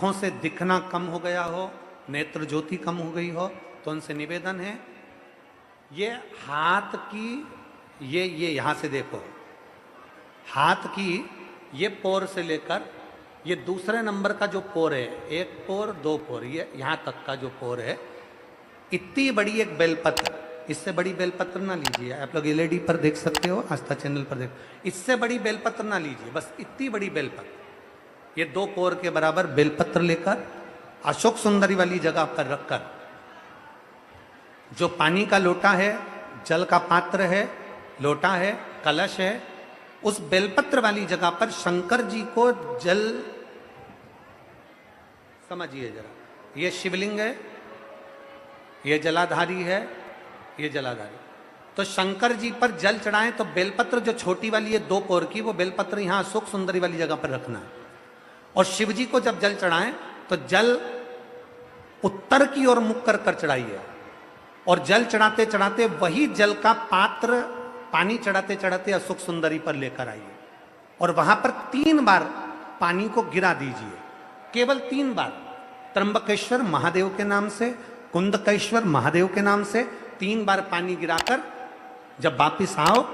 आंखों से दिखना कम हो गया हो, नेत्र ज्योति कम हो गई हो, तो उनसे निवेदन है ये हाथ की ये यहां से देखो, हाथ की ये पोर से लेकर ये दूसरे नंबर का जो पोर है, एक पोर दो पोर, ये यहां तक का जो पोर है, इतनी बड़ी एक बेलपत्र, इससे बड़ी बेलपत्र ना लीजिए। आप लोग एलईडी पर देख सकते हो, आस्था चैनल पर देख, इससे बड़ी बेलपत्र ना लीजिए, बस इतनी बड़ी बेलपत्र, ये 2 पोर के बराबर बेलपत्र लेकर अशोक सुंदरी वाली जगह पर रखकर, जो पानी का लोटा है, जल का पात्र है, लोटा है, कलश है, उस बेलपत्र वाली जगह पर शंकर जी को जल, समझिए जरा, ये शिवलिंग है, ये जलाधारी है, ये जलाधारी, तो शंकर जी पर जल चढ़ाएं तो बेलपत्र जो छोटी वाली है 2 पोर की, वो बेलपत्र यहां अशोक सुंदरी वाली जगह पर रखना है। और शिव जी को जब जल चढ़ाएं तो जल उत्तर की ओर मुख कर चढ़ाइए, और जल चढ़ाते चढ़ाते वही जल का पात्र पानी चढ़ाते चढ़ाते अशोक सुंदरी पर लेकर आइए, और वहां पर 3 बार पानी को गिरा दीजिए, केवल 3 बार, त्र्यंबकेश्वर महादेव के नाम से, कुंदकेश्वर महादेव के नाम से 3 बार पानी गिराकर जब वापिस आओ,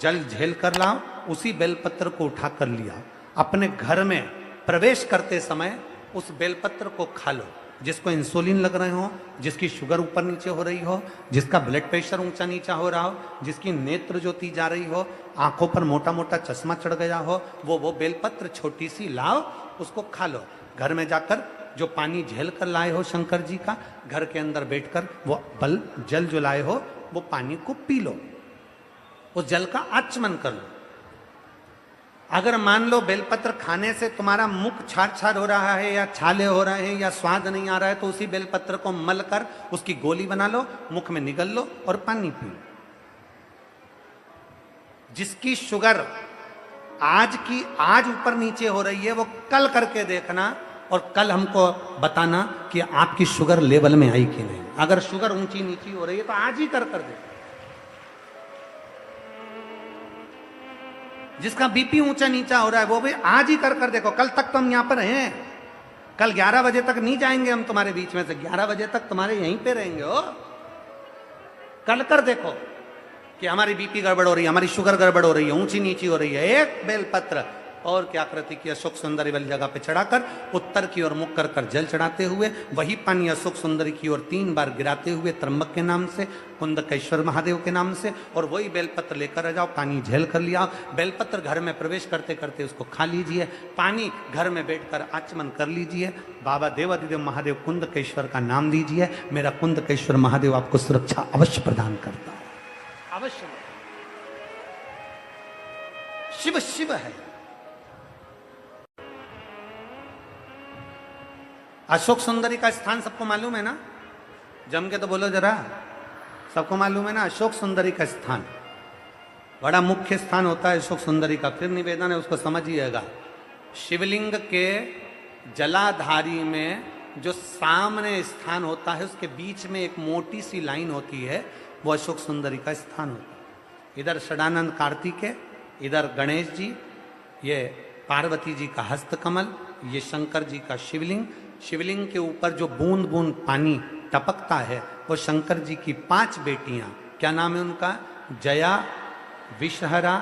जल झेल कर लाओ, उसी बेलपत्र को उठा कर लिया, अपने घर में प्रवेश करते समय उस बेलपत्र को खा लो। जिसको इंसुलिन लग रहे हो, जिसकी शुगर ऊपर नीचे हो रही हो, जिसका ब्लड प्रेशर ऊंचा नीचा हो रहा हो, जिसकी नेत्र ज्योति जा रही हो, आंखों पर मोटा मोटा चश्मा चढ़ गया हो, वो बेलपत्र छोटी सी लाओ, उसको खा लो। घर में जाकर जो पानी झेल कर लाए हो शंकर जी का, घर के अंदर बैठकर वो जल जो लाए हो वो पानी को पी लो, उस जल का आचमन कर लो। अगर मान लो बेलपत्र खाने से तुम्हारा मुख छार छार हो रहा है, या छाले हो रहे हैं, या स्वाद नहीं आ रहा है, तो उसी बेलपत्र को मल कर उसकी गोली बना लो, मुख में निगल लो और पानी पी लो। जिसकी शुगर आज ऊपर नीचे हो रही है, वो कल करके देखना, और कल हमको बताना कि आपकी शुगर लेवल में आई कि नहीं। अगर शुगर ऊंची नीची हो रही है तो आज ही कर देखो। जिसका बीपी ऊंचा नीचा हो रहा है वो भी आज ही कर देखो। कल तक तो हम यहां पर हैं, कल 11 बजे तक नहीं जाएंगे हम तुम्हारे बीच में से, 11 बजे तक तुम्हारे यहीं पे रहेंगे हो। कल कर देखो कि हमारी बीपी गड़बड़ हो रही है, हमारी शुगर गड़बड़ हो रही है, ऊंची नीची हो रही है। एक बेलपत्र और क्या कृति की अशोक सुंदरी वाली जगह पे चढ़ाकर उत्तर की ओर मुख कर जल चढ़ाते हुए वही पानी अशोक सुंदरी की ओर 3 बार गिराते हुए त्र्यंबक के नाम से, कुंदकेश्वर महादेव के नाम से, और वही बेलपत्र लेकर आ जाओ, पानी झेल कर लिया। बेलपत्र घर में प्रवेश करते करते उसको खा लीजिए, पानी घर में बैठकर आचमन कर लीजिए, बाबा देवादिदेव महादेव कुंदकेश्वर का नाम दीजिए। मेरा कुंदकेश्वर महादेव आपको सुरक्षा अवश्य प्रदान करता है, अवश्य। शिव शिव है। अशोक सुंदरी का स्थान सबको मालूम है ना? जम के तो बोलो जरा, सबको मालूम है ना? अशोक सुंदरी का स्थान बड़ा मुख्य स्थान होता है अशोक सुंदरी का। फिर निवेदन है, उसको समझिएगा। शिवलिंग के जलाधारी में जो सामने स्थान होता है, उसके बीच में एक मोटी सी लाइन होती है, वो अशोक सुंदरी का स्थान होता है। इधर षडानंद कार्तिकेय, इधर गणेश जी, ये पार्वती जी का हस्तकमल, ये शंकर जी का शिवलिंग। शिवलिंग के ऊपर जो बूंद बूंद पानी टपकता है, वो शंकर जी की 5 बेटियां, क्या नाम है उनका? जया, विषहरा,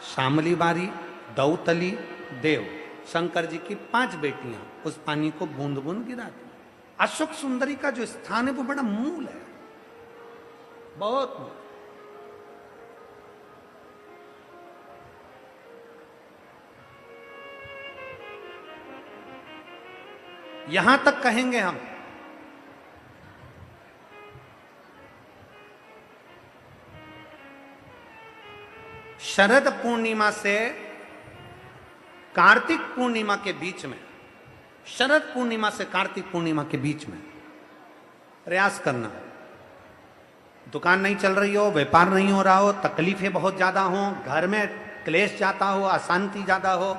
शामली बारी, दौतली, देव। शंकर जी की 5 बेटियां उस पानी को बूंद बूंद गिराती। अशोक सुंदरी का जो स्थान है वो बड़ा मूल है, बहुत मूल। यहां तक कहेंगे हम, शरद पूर्णिमा से कार्तिक पूर्णिमा के बीच में, शरद पूर्णिमा से कार्तिक पूर्णिमा के बीच में प्रयास करना। दुकान नहीं चल रही हो, व्यापार नहीं हो रहा हो, तकलीफें बहुत ज्यादा हो, घर में क्लेश जाता हो, अशांति ज्यादा हो,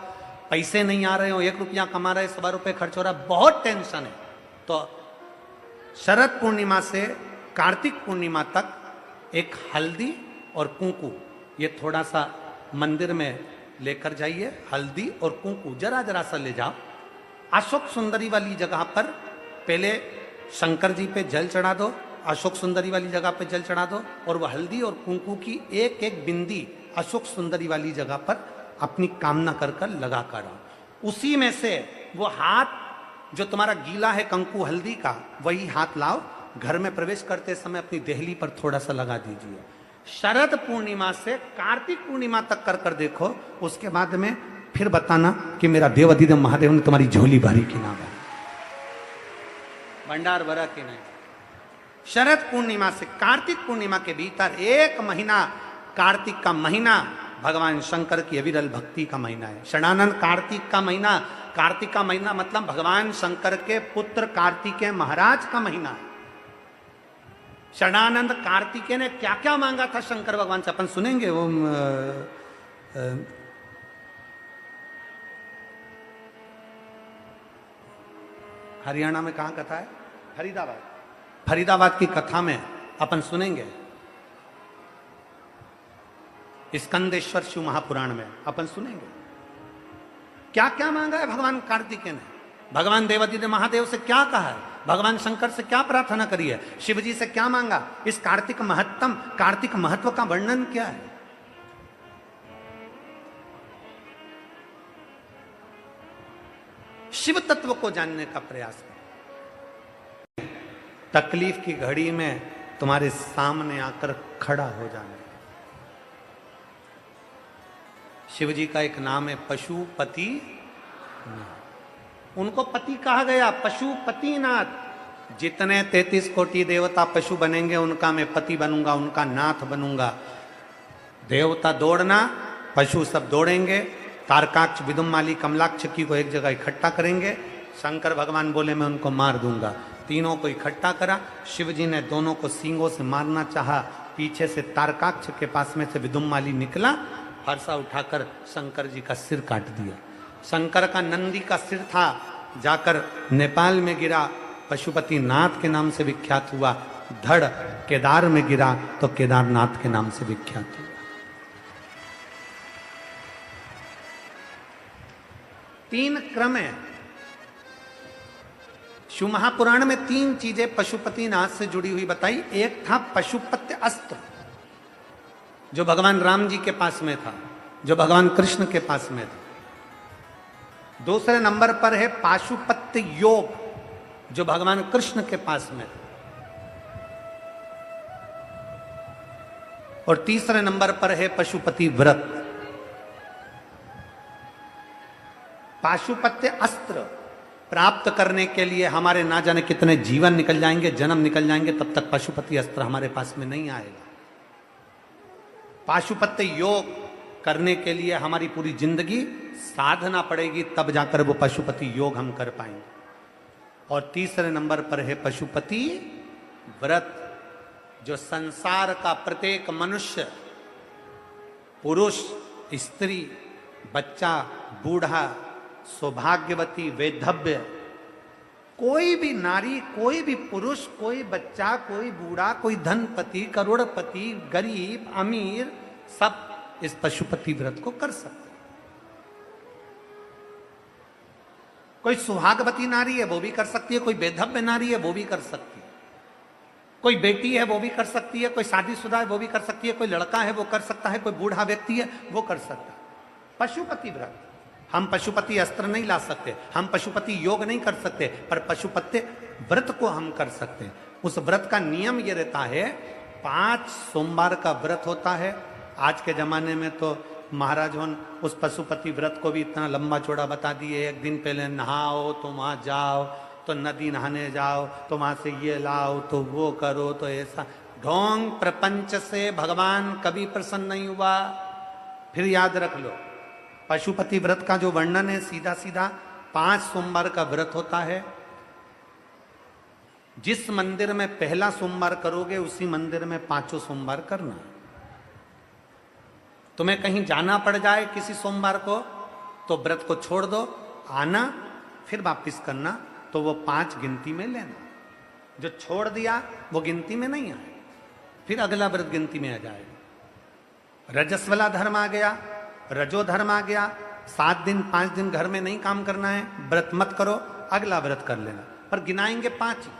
पैसे नहीं आ रहे हो, 1 रुपया कमा रहे, 100 रुपये खर्च हो रहा है, बहुत टेंशन है, तो शरद पूर्णिमा से कार्तिक पूर्णिमा तक एक हल्दी और कुंकू, ये थोड़ा सा मंदिर में लेकर जाइए। हल्दी और कुंकू जरा जरा सा ले जाओ, अशोक सुंदरी वाली जगह पर पहले शंकर जी पे जल चढ़ा दो, अशोक सुंदरी वाली जगह पे जल चढ़ा दो, और वह हल्दी और कुंकू की एक एक बिंदी अशोक सुंदरी वाली जगह पर अपनी कामना कर कर लगा कर आओ। उसी में से वो हाथ जो तुम्हारा गीला है कंकु हल्दी का, वही हाथ लाओ, घर में प्रवेश करते समय अपनी देहली पर थोड़ा सा लगा दीजिए। शरद पूर्णिमा से कार्तिक पूर्णिमा तक कर कर देखो, उसके बाद में फिर बताना कि मेरा देवाधिदेव महादेव ने तुम्हारी झोली भरी कि ना भरी, भंडार भरा कि नहीं। शरद पूर्णिमा से कार्तिक पूर्णिमा के भीतर एक महीना, कार्तिक का महीना भगवान शंकर की अविरल भक्ति का महीना है। षडानंद कार्तिक का महीना, कार्तिक का महीना मतलब भगवान शंकर के पुत्र कार्तिकेय महाराज का महीना है। षडानंद कार्तिकेय ने क्या क्या मांगा था शंकर भगवान से, अपन सुनेंगे। वो हरियाणा में कहाँ कथा है? फरीदाबाद। फरीदाबाद की कथा में अपन सुनेंगे, स्कंदेश्वर शिव महापुराण में अपन सुनेंगे क्या क्या मांगा है भगवान कार्तिकेय ने। भगवान देवाधिदेव महादेव से क्या कहा है, भगवान शंकर से क्या प्रार्थना करी है, शिव जी से क्या मांगा, इस कार्तिक महत्तम, कार्तिक महत्व का वर्णन क्या है। शिव तत्व को जानने का प्रयास करें। तकलीफ की घड़ी में तुम्हारे सामने आकर खड़ा हो जाना। शिव जी का एक नाम है पशुपति, उनको पति कहा गया, पशुपतिनाथ। जितने 33 कोटि देवता पशु बनेंगे उनका मैं पति बनूंगा, उनका नाथ बनूंगा। देवता दौड़ना, पशु सब दौड़ेंगे। तारकाक्ष, विदुमाली, कमलाक्ष की को एक जगह इकट्ठा करेंगे। शंकर भगवान बोले मैं उनको मार दूंगा। तीनों को इकट्ठा करा। शिव जी ने दोनों को सींगों से मारना चाहा, पीछे से तारकाक्ष के पास में से विदुमाली निकला, फरसा उठाकर शंकर जी का सिर काट दिया। शंकर का नंदी का सिर था, जाकर नेपाल में गिरा, पशुपति नाथ के नाम से विख्यात हुआ। धड़ केदार में गिरा तो केदारनाथ के नाम से विख्यात हुआ। तीन क्रम है शिव महापुराण में। तीन चीजें पशुपतिनाथ से जुड़ी हुई बताई। एक था पशुपत्य अस्त्र, जो भगवान राम जी के पास में था, जो भगवान कृष्ण के पास में था। दूसरे नंबर पर है पाशुपत्य योग, जो भगवान कृष्ण के पास में था। और तीसरे नंबर पर है पशुपति व्रत। पाशुपत्य अस्त्र प्राप्त करने के लिए हमारे ना जाने कितने जीवन निकल जाएंगे, जन्म निकल जाएंगे, तब तक पशुपति अस्त्र हमारे पास में नहीं आएगा। पाशुपत्य योग करने के लिए हमारी पूरी जिंदगी साधना पड़ेगी, तब जाकर वो पशुपति योग हम कर पाएंगे। और तीसरे नंबर पर है पशुपति व्रत, जो संसार का प्रत्येक मनुष्य, पुरुष, स्त्री, बच्चा, बूढ़ा, सौभाग्यवती, वैधव्य, कोई भी नारी, कोई भी पुरुष, कोई बच्चा, कोई बूढ़ा, कोई धनपति, करोड़पति, गरीब, अमीर, सब इस पशुपति व्रत को कर सकते हैं। कोई सुहागवती नारी है वो भी कर सकती है, कोई वैधव्य नारी है वो भी कर सकती है, कोई बेटी है वो भी कर सकती है, कोई शादीशुदा है वो भी कर सकती है, कोई लड़का है वो कर सकता है, कोई बूढ़ा व्यक्ति है वो कर सकता है। पशुपति व्रत। हम पशुपति अस्त्र नहीं ला सकते, हम पशुपति योग नहीं कर सकते, पर पशुपति व्रत को हम कर सकते हैं। उस व्रत का नियम ये रहता है, 5 सोमवार का व्रत होता है। आज के जमाने में तो महाराज उस पशुपति व्रत को भी इतना लंबा चौड़ा बता दिए। एक दिन पहले नहाओ तो वहाँ जाओ, तो नदी नहाने जाओ, तो वहाँ से ये लाओ, तो वो करो, तो ऐसा। ढोंग प्रपंच से भगवान कभी प्रसन्न नहीं हुआ। फिर याद रख लो, पशुपति व्रत का जो वर्णन है, सीधा सीधा 5 सोमवार का व्रत होता है। जिस मंदिर में पहला सोमवार करोगे उसी मंदिर में 5 सोमवार करना। तुम्हें कहीं जाना पड़ जाए किसी सोमवार को तो व्रत को छोड़ दो, आना फिर वापिस करना, तो वो 5 गिनती में लेना। जो छोड़ दिया वो गिनती में नहीं आए, फिर अगला व्रत गिनती में आ जाएगा। रजस्वला धर्म आ गया, रजो धर्म आ गया, 7 दिन 5 दिन घर में नहीं काम करना है, व्रत मत करो, अगला व्रत कर लेना, पर गिनाएंगे 5 ही।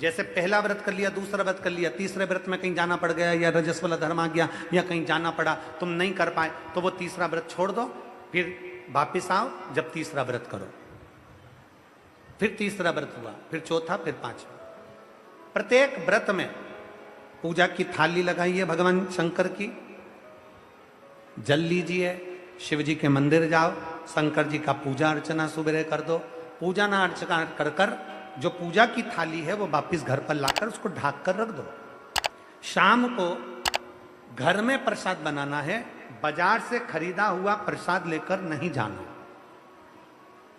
जैसे पहला व्रत कर लिया, दूसरा व्रत कर लिया, तीसरे व्रत में कहीं जाना पड़ गया या रजस वाला धर्म आ गया या कहीं जाना पड़ा, तुम नहीं कर पाए, तो वो तीसरा व्रत छोड़ दो, फिर वापिस आओ, जब तीसरा व्रत करो, फिर तीसरा व्रत हुआ, फिर चौथा, फिर 5वां। प्रत्येक व्रत में पूजा की थाली लगाइए भगवान शंकर की, जल लीजिए, शिव जी के मंदिर जाओ, शंकर जी का पूजा अर्चना सुबह कर दो, पूजा ना अर्चना कर कर जो पूजा की थाली है वो वापिस घर पर लाकर उसको ढाक कर रख दो। शाम को घर में प्रसाद बनाना है, बाजार से खरीदा हुआ प्रसाद लेकर नहीं जाना।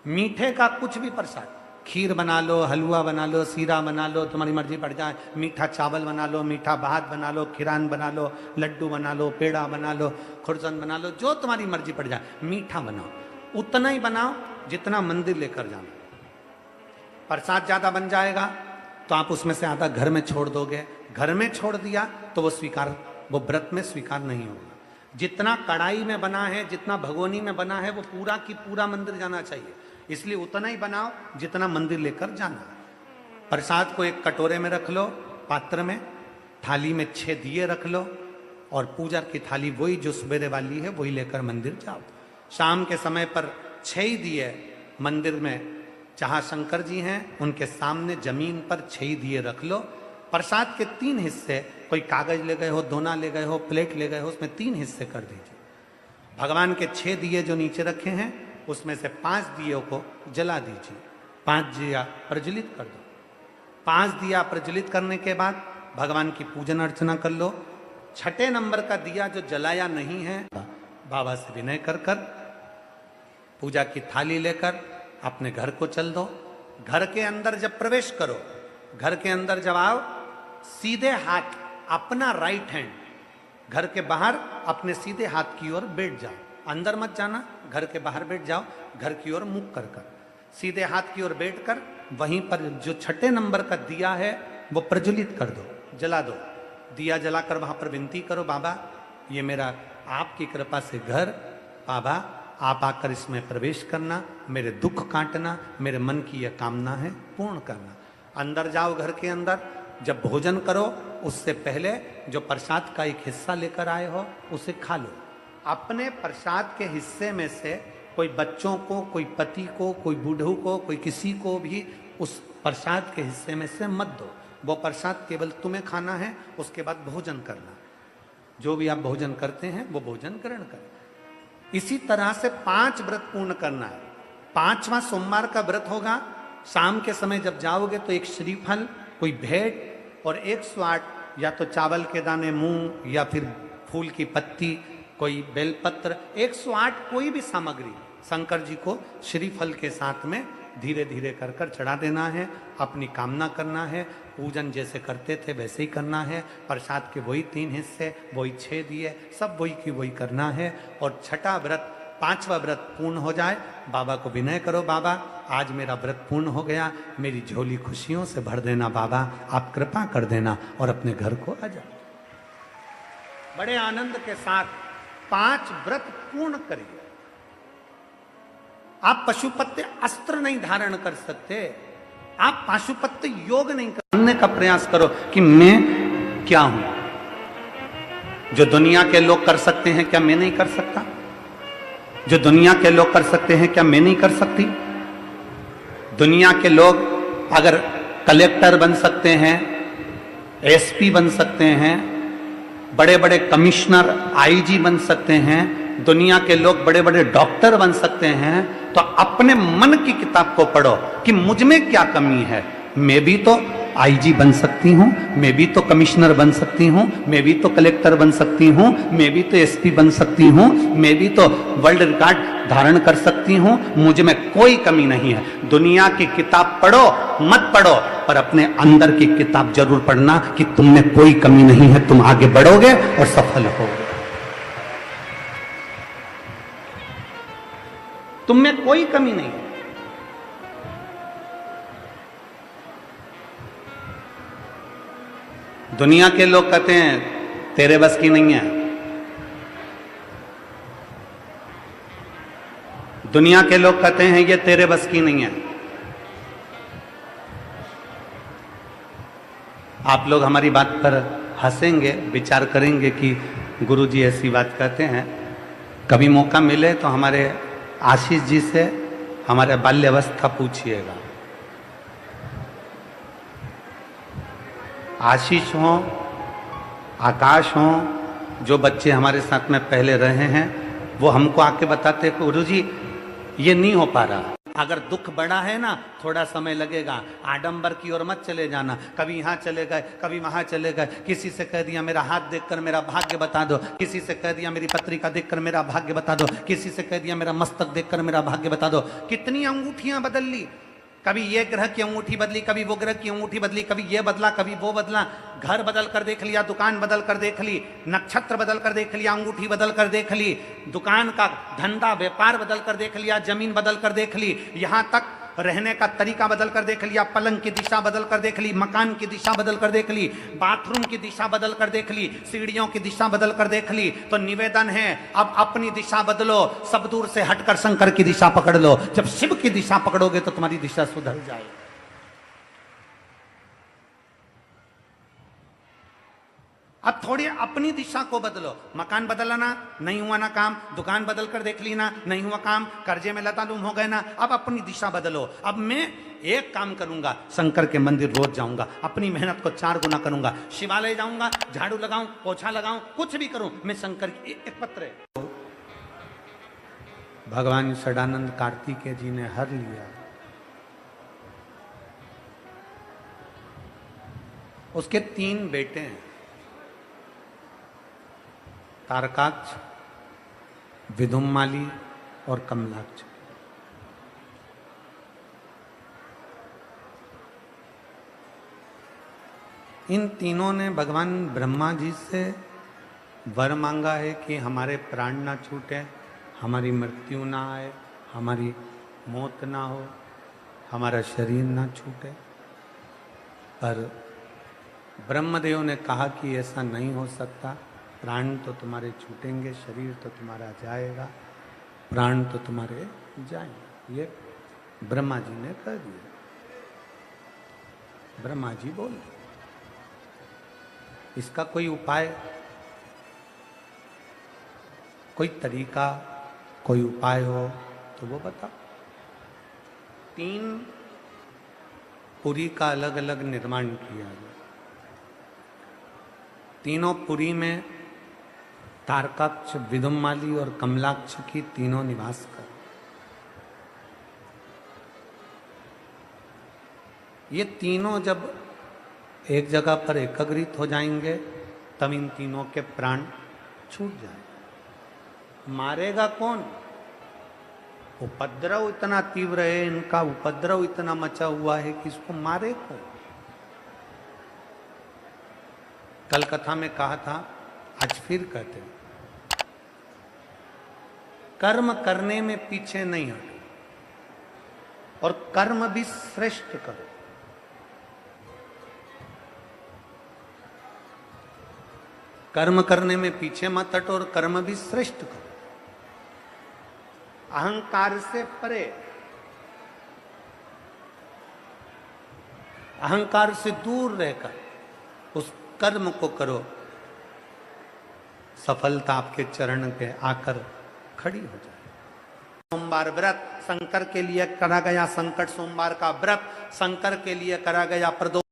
मीठे का कुछ भी प्रसाद, खीर बना लो, हलवा बना लो, सीरा बना लो, तुम्हारी मर्जी पड़ जाए, मीठा चावल बना लो, मीठा भात बना लो, खीरान बना लो, लड्डू बना लो, पेड़ा बना लो, खुरसन बना लो, जो तुम्हारी मर्जी पड़ जाए, मीठा बनाओ, उतना ही बनाओ जितना मंदिर लेकर जाना। प्रसाद ज्यादा बन जाएगा तो आप उसमें से आधा घर में छोड़ दोगे, घर में छोड़ दिया तो वो व्रत में स्वीकार नहीं होगा। जितना कढ़ाई में बना है, जितना भगोनी में बना है, वो पूरा की पूरा मंदिर जाना चाहिए, इसलिए उतना ही बनाओ जितना मंदिर लेकर जाना। प्रसाद को एक कटोरे में रख लो, पात्र में, थाली में 6 दिए रख लो, और पूजा की थाली वही जो सवेरे वाली है वही लेकर मंदिर जाओ। शाम के समय पर 6 ही दिए मंदिर में, जहाँ शंकर जी हैं उनके सामने जमीन पर 6 दिए रख लो। प्रसाद के 3 हिस्से, कोई कागज ले गए हो, दोना ले गए हो, प्लेट ले गए हो, उसमें 3 हिस्से कर दीजिए। भगवान के 6 दिए जो नीचे रखे हैं उसमें से 5 दियों को जला दीजिए, 5 दिया प्रज्वलित कर दो। 5 दिया प्रज्वलित करने के बाद भगवान की पूजन अर्चना कर लो। 6ठे नंबर का दिया जो जलाया नहीं है, बाबा से विनय कर कर पूजा की थाली लेकर अपने घर को चल दो। घर के अंदर जब प्रवेश करो, घर के अंदर जब आओ, सीधे हाथ अपना राइट हैंड घर के बाहर अपने सीधे हाथ की ओर बैठ जाओ, अंदर मत जाना, घर के बाहर बैठ जाओ, घर की ओर मुख कर कर सीधे हाथ की ओर बैठकर वहीं पर जो 6ठे नंबर का दिया है वो प्रज्वलित कर दो, जला दो। दिया जलाकर वहां पर विनती करो, बाबा ये मेरा आपकी कृपा से घर, बाबा आप आकर इसमें प्रवेश करना, मेरे दुख काटना, मेरे मन की यह कामना है पूर्ण करना। अंदर जाओ, घर के अंदर जब भोजन करो उससे पहले जो प्रसाद का एक हिस्सा लेकर आए हो उसे खा लो। अपने प्रसाद के हिस्से में से कोई बच्चों को, कोई पति को, कोई बूढ़ों को, कोई किसी को भी उस प्रसाद के हिस्से में से मत दो। वो प्रसाद केवल तुम्हें खाना है, उसके बाद भोजन करना। जो भी आप भोजन करते हैं वो भोजन ग्रहण करें। इसी तरह से 5 व्रत पूर्ण करना है। 5वां सोमवार का व्रत होगा। शाम के समय जब जाओगे तो एक श्रीफल, कोई भेंट और 108 या तो चावल के दाने, मूंग या फिर फूल की पत्ती, कोई बेलपत्र, 108 कोई भी सामग्री शंकर जी को श्रीफल के साथ में धीरे धीरे कर कर चढ़ा देना है। अपनी कामना करना है, पूजन जैसे करते थे वैसे ही करना है। प्रसाद के वही 3 हिस्से, वही 6 दिए, सब वही की वही करना है। और 6ठा व्रत, 5वां व्रत पूर्ण हो जाए, बाबा को विनय करो, बाबा आज मेरा व्रत पूर्ण हो गया, मेरी झोली खुशियों से भर देना, बाबा आप कृपा कर देना, और अपने घर को आ जाओ। बड़े आनंद के साथ 5 व्रत पूर्ण करिए। आप पशुपत्य अस्त्र नहीं धारण कर सकते, आप पाशुपत्य योग नहीं करने का प्रयास करो कि मैं क्या हूं। जो दुनिया के लोग कर सकते हैं क्या मैं नहीं कर सकता? जो दुनिया के लोग कर सकते हैं क्या मैं नहीं कर सकती? दुनिया के लोग अगर कलेक्टर बन सकते हैं, एसपी बन सकते हैं, बड़े बड़े कमिश्नर, आईजी बन सकते हैं, दुनिया के लोग बड़े बड़े डॉक्टर बन सकते हैं, तो अपने मन की किताब को पढ़ो कि मुझ में क्या कमी है। मैं भी तो आईजी बन सकती हूँ, मैं भी तो कमिश्नर बन सकती हूँ, मैं भी तो कलेक्टर बन सकती हूँ, मैं भी तो एसपी बन सकती हूँ, मैं भी तो वर्ल्ड रिकॉर्ड धारण कर सकती हूँ, मुझ में कोई कमी नहीं है। दुनिया की किताब पढ़ो मत पढ़ो, पर अपने अंदर की किताब जरूर पढ़ना कि तुम में कोई कमी नहीं है, तुम आगे बढ़ोगे और सफल होगे। तुम में कोई कमी नहीं है। दुनिया के लोग कहते हैं तेरे बस की नहीं है, दुनिया के लोग कहते हैं ये तेरे बस की नहीं है। आप लोग हमारी बात पर हंसेंगे, विचार करेंगे कि गुरुजी ऐसी बात कहते हैं। कभी मौका मिले तो हमारे आशीष जी से हमारे बाल्यावस्था पूछिएगा। आशीष हो, आकाश हो, जो बच्चे हमारे साथ में पहले रहे हैं, वो हमको आके बताते गुरुजी ये नहीं हो पा रहा। अगर दुख बड़ा है ना, थोड़ा समय लगेगा, आडंबर की ओर मत चले जाना। कभी यहाँ चले गए, कभी वहां चले गए, किसी से कह दिया मेरा हाथ देखकर मेरा भाग्य बता दो, किसी से कह दिया मेरी पत्रिका देखकर मेरा भाग्य बता दो, किसी से कह दिया मेरा मस्तक देखकर मेरा भाग्य बता दो। कितनी अंगूठियां बदल ली, कभी ये ग्रह की अंगूठी बदली, कभी वो ग्रह की अंगूठी बदली, कभी ये बदला, कभी वो बदला। घर बदल कर देख लिया, दुकान बदल कर देख ली, नक्षत्र बदल कर देख लिया, अंगूठी बदल कर देख ली, दुकान का धंधा व्यापार बदल कर देख लिया, जमीन बदल कर देख ली, यहां तक रहने का तरीका बदल कर देख लिया, पलंग की दिशा बदल कर देख ली, मकान की दिशा बदल कर देख ली, बाथरूम की दिशा बदल कर देख ली, सीढ़ियों की दिशा बदल कर देख ली। तो निवेदन है अब अपनी दिशा बदलो, सब दूर से हटकर शंकर की दिशा पकड़ लो। जब शिव की दिशा पकड़ोगे तो तुम्हारी दिशा सुधर जाएगी। अब थोड़ी अपनी दिशा को बदलो। मकान बदलना नहीं हुआ ना काम, दुकान बदल कर देख ली ना, नहीं हुआ काम, कर्जे में लतालूम हो गए ना, अब अपनी दिशा बदलो। अब मैं एक काम करूंगा, शंकर के मंदिर रोज जाऊंगा, अपनी मेहनत को 4 गुना करूंगा, शिवालय जाऊंगा, झाड़ू लगाऊं, पोछा लगाऊं, कुछ भी करूं, मैं शंकर की एक पत्र है। भगवान सदानंद कार्तिकेय जी ने हर लिया। उसके 3 बेटे हैं, तारकाक्ष, विदुम्माली और कमलाक्ष। इन तीनों ने भगवान ब्रह्मा जी से वर मांगा है कि हमारे प्राण ना छूटे, हमारी मृत्यु ना आए, हमारी मौत ना हो, हमारा शरीर ना छूटे। पर ब्रह्मदेव ने कहा कि ऐसा नहीं हो सकता, प्राण तो तुम्हारे छूटेंगे, शरीर तो तुम्हारा जाएगा, प्राण तो तुम्हारे जाएंगे। ये ब्रह्मा जी ने कह दिया। ब्रह्मा जी बोल दिए। इसका कोई उपाय, कोई तरीका, कोई उपाय हो तो वो बताओ। 3 पुरी का अलग अलग निर्माण किया गया। तीनों पुरी में तारकाक्ष, विदुम्माली और कमलाक्ष की तीनों निवास कर। ये तीनों जब एक जगह पर एकत्रित हो जाएंगे तब इन तीनों के प्राण छूट जाएंगे। मारेगा कौन? उपद्रव इतना तीव्र है, इनका उपद्रव इतना मचा हुआ है कि इसको मारे कौन? कल कथा में कहा था, आज फिर कहते हैं, कर्म करने में पीछे नहीं हटो और कर्म भी श्रेष्ठ करो। कर्म करने में पीछे मत हटो और कर्म भी श्रेष्ठ करो। अहंकार से परे, अहंकार से दूर रहकर उस कर्म को करो, सफलता आपके चरण पे आकर खड़ी हो जाए। सोमवार व्रत शंकर के लिए करा गया, संकट सोमवार का व्रत शंकर के लिए करा गया, प्रदोष